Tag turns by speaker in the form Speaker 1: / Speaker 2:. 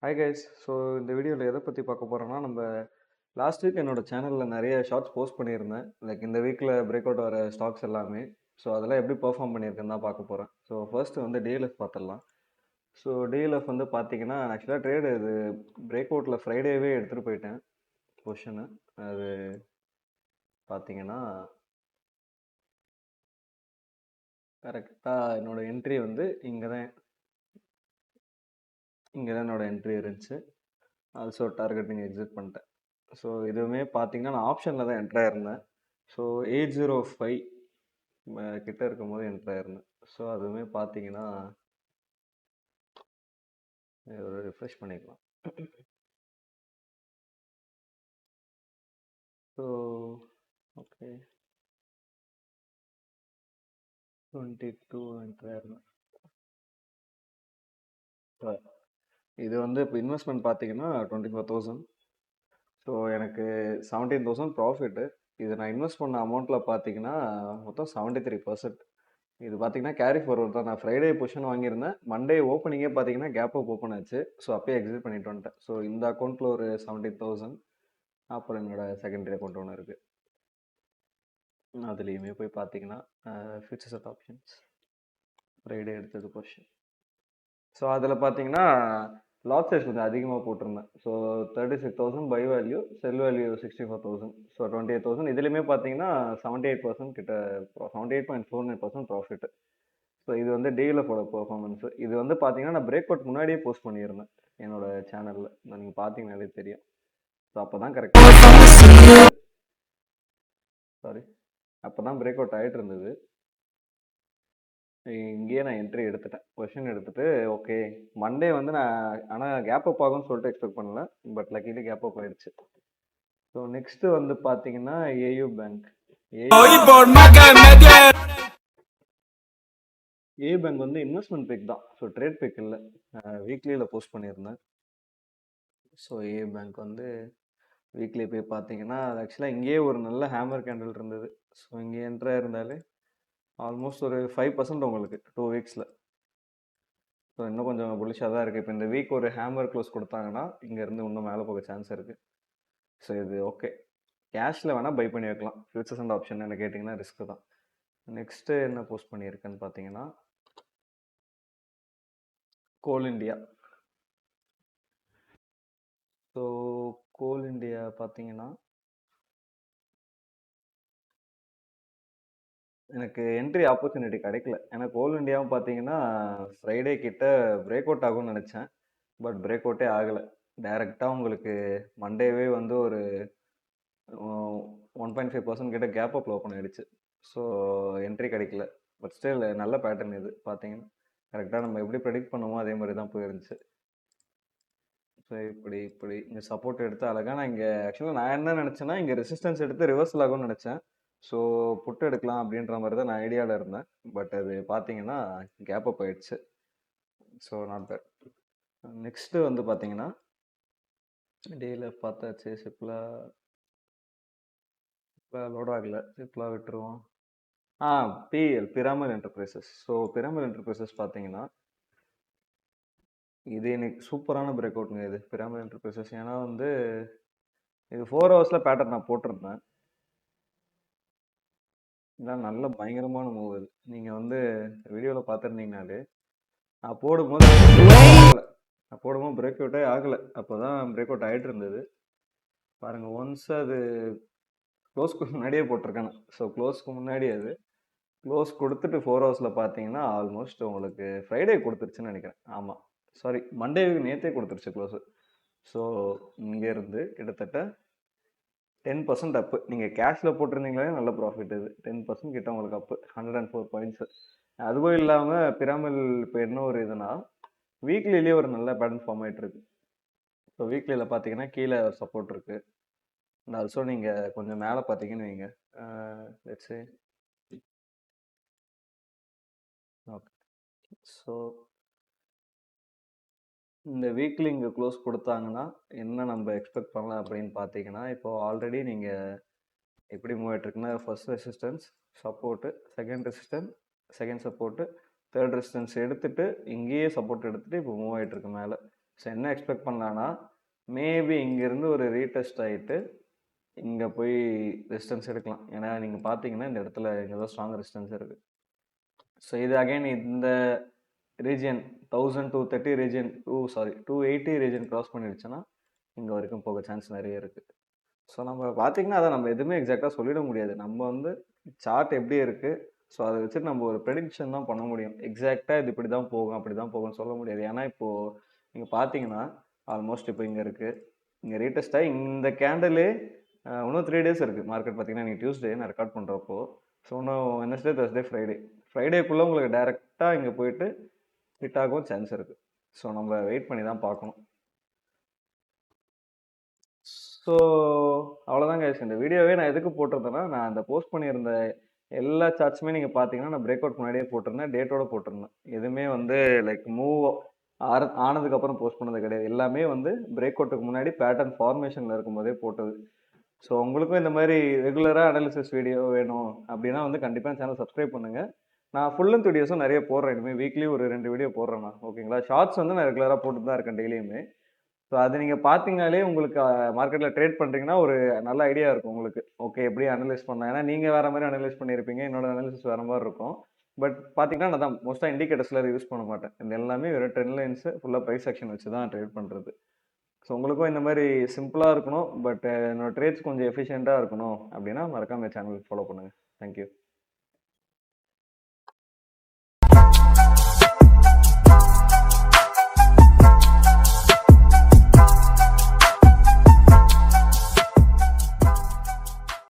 Speaker 1: Hi guys. So இந்த வீடியோவில் எதை பற்றி பார்க்க போகிறோன்னா, நம்ம லாஸ்ட் வீக் என்னோட சேனலில் நிறைய ஷார்ட்ஸ் போஸ்ட் பண்ணியிருந்தேன். லைக் இந்த வீக்கில் பிரேக் அவுட் வர ஸ்டாக்ஸ் எல்லாமே. ஸோ அதெல்லாம் எப்படி பெர்ஃபார்ம் பண்ணியிருக்குன்னு தான் பார்க்க போகிறேன். ஸோ ஃபர்ஸ்ட் வந்து டிஎல்எஃப் பார்த்துடலாம். ஸோ டிஎல்எஃப் வந்து பார்த்தீங்கன்னா, ஆக்சுவலாக ட்ரேடு இது பிரேக் அவுட்டில் ஃப்ரைடேவே எடுத்துகிட்டு போயிட்டேன் பொசிஷனு. அது பார்த்தீங்கன்னா கரெக்டாக என்னோட என்ட்ரி வந்து இங்கே தான் என்னோட என்ட்ரி இருந்துச்சு. ஆல்சோ டார்கெட்டிங் எக்ஸிட் பண்ணிட்டேன். ஸோ இதுவுமே பார்த்தீங்கன்னா நான் ஆப்ஷனில் தான் என்ட்ரு ஆயிருந்தேன். ஸோ 805 கிட்ட இருக்கும்போது என்ட்ரு ஆயிருந்தேன். ஸோ அதுவுமே பார்த்தீங்கன்னா ஒரு ரிஃப்ரெஷ் பண்ணிக்கலாம். ஸோ ஓகே 22 என்ட்ரு ஆயிருந்தேன். இது வந்து இப்போ இன்வெஸ்ட்மெண்ட் பார்த்தீங்கன்னா 24,000. ஸோ எனக்கு 17,000 ப்ராஃபிட்டு. இது நான் இன்வெஸ்ட் பண்ண அமௌண்ட்டில் பார்த்தீங்கன்னா மொத்தம் 73%. இது பார்த்தீங்கன்னா கேரி ஃபார்வர்ட் தான். நான் ஃப்ரைடே பொசிஷன் வாங்கியிருந்தேன். மண்டே ஓப்பனிங்கே பார்த்தீங்கன்னா கேப் அப் ஓப்பன் ஆச்சு. ஸோ அப்பயே எக்ஸிட் பண்ணிட்டு வந்துட்டேன். ஸோ இந்த அக்கௌண்ட்டில் ஒரு 17,000. அப்புறம் என்னோட செகண்டரி அக்கௌண்ட் ஒன்று இருக்குது. அதுலேயுமே போய் பார்த்தீங்கன்னா ஃபியூச்சர் செட் ஆப்ஷன்ஸ் ஃப்ரைடே எடுத்தது பொசிஷன். ஸோ அதில் பார்த்தீங்கன்னா லாட் சைஸ் கொஞ்சம் அதிகமாக போட்டிருந்தேன். So 36,000 buy value, sell value 64,000. So 28,000. இதுலேயுமே பார்த்தீங்கன்னா 78% கிட்ட 78.49% ப்ராஃபிட். ஸோ இது வந்து டிஎல்எஃபோட பெர்ஃபார்மன்ஸ். இது வந்து பார்த்தீங்கன்னா நான் பிரேக் அவுட் முன்னாடியே போஸ்ட் பண்ணியிருந்தேன் என்னோட சேனலில். நீங்கள் பார்த்தீங்கன்னாலே தெரியும். ஸோ அப்போ தான் கரெக்டாக அப்போ தான் பிரேக் அவுட் ஆகிட்டு இருந்தது. இங்கேயே நான் என்ட்ரி எடுத்துட்டேன், பொசிஷன் எடுத்துட்டு ஓகே மண்டே வந்து நான் ஆனால் கேப் அப் ஆகும்னு சொல்லிட்டு எக்ஸ்பெக்ட் பண்ணல. பட் லக்கிலி கேப் அப் ஆயிடுச்சு. ஸோ நெக்ஸ்ட் வந்து பார்த்தீங்கன்னா ஏயு பேங்க். ஏ பேங்க் வந்து இன்வெஸ்ட்மெண்ட் பிக் தான். ஸோ ட்ரேட் பிக் இல்லை, வீக்லியில் போஸ்ட் பண்ணியிருந்தேன். ஸோ ஏ பேங்க் வந்து வீக்லி போய் பார்த்தீங்கன்னா அது ஆக்சுவலாக இங்கேயே ஒரு நல்ல ஹேமர் கேண்டில் இருந்தது. ஸோ இங்கே என்ட்ரா இருந்தாலே ஆல்மோஸ்ட் ஒரு 5% உங்களுக்கு 2 வீக்ஸில். ஸோ இன்னும் கொஞ்சம் புலிஷாக தான் இருக்குது. இப்போ இந்த வீக் ஒரு ஹேமர் க்ளோஸ் கொடுத்தாங்கன்னா இங்கேருந்து இன்னும் மேலே போக சான்ஸ் இருக்குது. ஸோ இது ஓகே, கேஷில் வேணால் பை பண்ணி வைக்கலாம். ஃபியூச்சர்ஸ் அண்ட் ஆப்ஷன் என்ன கேட்டிங்கன்னா ரிஸ்க்கு தான். நெக்ஸ்ட்டு என்ன போஸ்ட் பண்ணியிருக்கேன்னு பார்த்தீங்கன்னா கோல் இண்டியா. ஸோ கோல் இண்டியா பார்த்தீங்கன்னா எனக்கு என்ட்ரி ஆப்பர்ச்சுனிட்டி கிடைக்கல. ஏன்னா கோல் இண்டியாவும் பார்த்தீங்கன்னா ஃப்ரைடே கிட்ட பிரேக் அவுட் ஆகும்னு நினச்சேன். பட் பிரேக் அவுட்டே ஆகலை. டைரெக்டாக உங்களுக்கு மண்டேவே வந்து ஒரு 1.5% கிட்ட கேப் அப்பில் ஓப்பன் ஆகிடுச்சு. ஸோ என்ட்ரி கிடைக்கல. பட் ஸ்டில் நல்ல பேட்டர்ன் இது பார்த்தீங்கன்னா. கரெக்டாக நம்ம எப்படி ப்ரெடிக்ட் பண்ணுமோ அதே மாதிரி தான் போயிருந்துச்சு. ஸோ இப்படி இங்கே சப்போர்ட் எடுத்து அழகாக நான் இங்கே ஆக்சுவலாக நான் என்ன நினச்சேன்னா இங்கே ரெசிஸ்டன்ஸ் எடுத்து ரிவர்சல் ஆகும்னு நினச்சேன். ஸோ புட்டு எடுக்கலாம் அப்படின்ற மாதிரி தான் நான் ஐடியாவில் இருந்தேன். பட் அது பார்த்தீங்கன்னா கேப் அப் ஆயிடுச்சு. So not bad. நெக்ஸ்ட்டு வந்து பார்த்தீங்கன்னா டேயில் பார்த்தாச்சு. சிப்லா லோட் ஆகலை. சிப்லா விட்டுருவோம். PL Piramal Enterprises. So Piramal Enterprises பார்த்தீங்கன்னா இது எனக்கு சூப்பரான பிரேக் அவுட்டுங்க இது பிராமல் என்டர்பிரைசஸ். ஏன்னா வந்து இது 4 ஹவர்ஸில் பேட்டர்ன் நான் போட்டிருந்தேன். இதான் நல்ல பயங்கரமான மூவ் இது. நீங்கள் வந்து வீடியோவில் பார்த்துருந்தீங்கனாலே நான் போடும்போது பிரேக் அவுட்டே ஆகலை. அப்போ தான் பிரேக் அவுட் ஆகிட்டு இருந்தது பாருங்கள். ஒன்ஸ் அது க்ளோஸ்க்கு முன்னாடியே போட்டிருக்கேன். ஸோ க்ளோஸ்க்கு முன்னாடி அது க்ளோஸ் கொடுத்துட்டு 4 ஹவர்ஸில் பார்த்தீங்கன்னா ஆல்மோஸ்ட் உங்களுக்கு ஃப்ரைடே கொடுத்துருச்சுன்னு நினைக்கிறேன். ஆமாம் சாரி, மண்டேவுக்கு நேற்றே கொடுத்துருச்சு க்ளோஸு. ஸோ இங்கேருந்து கிட்டத்தட்ட 10% அப்பு. நீங்கள் கேஷில் போட்டிருந்தீங்களே நல்ல ப்ராஃபிட் இது. 10% கிட்ட உங்களுக்கு அப்பு, 104 பாயிண்ட்ஸு. அதுவும் இல்லாமல் பிராமல் இப்போ என்ன ஒரு இதுனா வீக்லிலேயே ஒரு நல்ல பேட்டர்ன் ஃபார்ம் ஆகிட்டு இருக்கு. ஸோ வீக்லியில் பார்த்தீங்கன்னா கீழே சப்போர்ட் இருக்கு. அண்ட் ஆல்சோ நீங்கள் கொஞ்சம் மேலே பார்த்தீங்கன்னு வைங்க, லெட்ஸ் சே ஓகே. ஸோ இந்த வீக்லி இங்கே க்ளோஸ் கொடுத்தாங்கன்னா என்ன நம்ம எக்ஸ்பெக்ட் பண்ணலாம் அப்படின்னு பார்த்தீங்கன்னா, இப்போ ஆல்ரெடி நீங்கள் எப்படி மூவ் ஆகிட்டுருக்குன்னா first resistance, support, second resistance, second support, third resistance எடுத்துகிட்டு இங்கேயே சப்போர்ட் எடுத்துகிட்டு இப்போ மூவ் ஆகிட்டுருக்கு மேலே. ஸோ என்ன எக்ஸ்பெக்ட் பண்ணலான்னா, மேபி இங்கேருந்து ஒரு ரீடெஸ்ட் ஆகிட்டு இங்கே போய் ரெசிஸ்டன்ஸ் எடுக்கலாம். ஏன்னா நீங்கள் பார்த்தீங்கன்னா இந்த இடத்துல இங்கே தான் ஸ்ட்ராங் ரெசிஸ்டன்ஸ் இருக்குது. ஸோ இது அகைன் இந்த ரீஜியன் 1230 ரீஜியன் 280 ரீஜியன் கிராஸ் பண்ணிடுச்சுன்னா இங்கே வரைக்கும் போக சான்ஸ் நிறைய இருக்குது. ஸோ நம்ம பார்த்தீங்கன்னா அதை நம்ம எதுவுமே எக்ஸாக்டாக சொல்லிட முடியாது. நம்ம வந்து சார்ட் எப்படி இருக்குது, ஸோ அதை வச்சுட்டு நம்ம ஒரு ப்ரெடிக்ஷன் தான் பண்ண முடியும். எக்ஸாக்டாக இது இப்படி தான் போகும் அப்படி தான் போகும்னு சொல்ல முடியாது. ஏன்னா இப்போது நீங்கள் பார்த்தீங்கன்னா ஆல்மோஸ்ட் இப்போ இங்கே இருக்குது, இங்கே ரீடெஸ்ட்டாக இந்த கேண்டலே இன்னும் 3 டேஸ் இருக்குது. மார்க்கெட் பார்த்தீங்கன்னா நீங்கள் டியூஸ்டே நான் ரெக்கார்ட் பண்ணுறப்போ, ஸோ இன்னும் வெனஸ்டே, தேர்ஸ்டே, ஃப்ரைடேக்குள்ளே உங்களுக்கு டைரெக்டாக இங்கே போயிட்டு ஹிட் ஆகவும் சான்ஸ் இருக்குது. ஸோ நம்ம வெயிட் பண்ணி தான் பார்க்கணும். ஸோ அவ்வளோதாங்க guys. இந்த வீடியோவே நான் எதுக்கு போட்டிருந்தேன்னா, நான் அந்த போஸ்ட் பண்ணியிருந்த எல்லா சார்ட்ஸுமே நீங்கள் பார்த்தீங்கன்னா நான் பிரேக் அவுட் முன்னாடியே போட்டிருந்தேன், டேட்டோட போட்டிருந்தேன். எதுவுமே வந்து லைக் மூவ் ஆனதுக்கப்புறம் போஸ்ட் பண்ணது கிடையாது. எல்லாமே வந்து பிரேக் அவுட்டுக்கு முன்னாடி பேட்டர்ன் ஃபார்மேஷனில் இருக்கும்போதே போட்டது. ஸோ உங்களுக்கும் இந்த மாதிரி ரெகுலராக அனாலிசிஸ் வீடியோ வேணும் அப்படின்னா வந்து கண்டிப்பாக சேனல் சப்ஸ்கிரைப் பண்ணுங்கள். நான் ஃபுல் லென்த் வீடியோஸும் நிறைய போடுறேன். இனிமேல் வீக்லி ஒரு 2 வீடியோ போடுறேன் நான். ஓகேங்களா? ஷார்ட்ஸ் வந்து நான் ரெகுலராக போட்டு தான் இருக்கேன் டெய்லியுமே. ஸோ அது நீங்கள் பார்த்தீங்கனாலே உங்களுக்கு மார்க்கெட்டில் ட்ரேட் பண்ணுறீங்கன்னா ஒரு நல்ல ஐடியா இருக்கும் உங்களுக்கு. ஓகே எப்படி அனலைஸ் பண்ணலாம், ஏன்னா நீங்கள் வேறு மாதிரி அனலைஸ் பண்ணியிருப்பீங்க, என்னோட அனலிசிஸ் வேறு மாதிரி இருக்கும். பட் பார்த்தீங்கன்னா நான் தான் மோஸ்ட்டாக இண்டிகேட்டர்ஸில் யூஸ் பண்ண மாட்டேன். இந்த எல்லாமே வெறும் ட்ரெண்ட் லைன்ஸு ஃபுல்லாக ப்ரைஸ் ஆக்ஷன் வச்சு தான் ட்ரேட் பண்ணுறது. ஸோ உங்களுக்கும் இந்த மாதிரி சிம்பிளாக இருக்கணும், பட் என்னோட ட்ரேட்ஸ் கொஞ்சம் எஃபிஷியண்ட்டாக இருக்கணும் அப்படின்னா மறக்காம சேனல் ஃபாலோ பண்ணுங்கள். தேங்க்யூ.